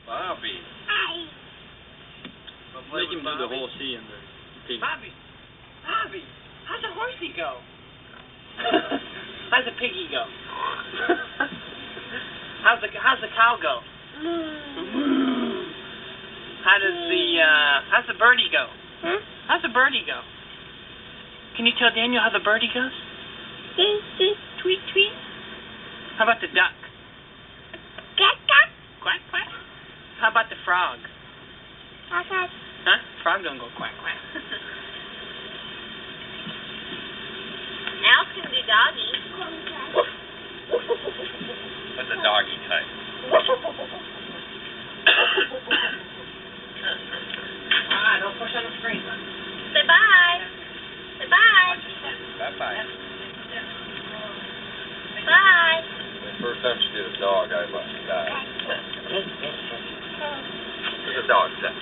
Bobby. Make him do the horsey and the pig. Bobby, how's the horsey go? How's the piggy go? How's the cow go? How's the birdie go? How's the birdie go? Can you tell Daniel how the birdie goes? Tweet, tweet. How about the duck? Quack, quack. How about the frog? Huh? Frog don't go quack, quack. Al's gonna do doggy. That's a doggy type. Don't push on the screen. Say bye. Say bye. Bye-bye. Bye. The first time she did a dog, I about to die. It's a dog set.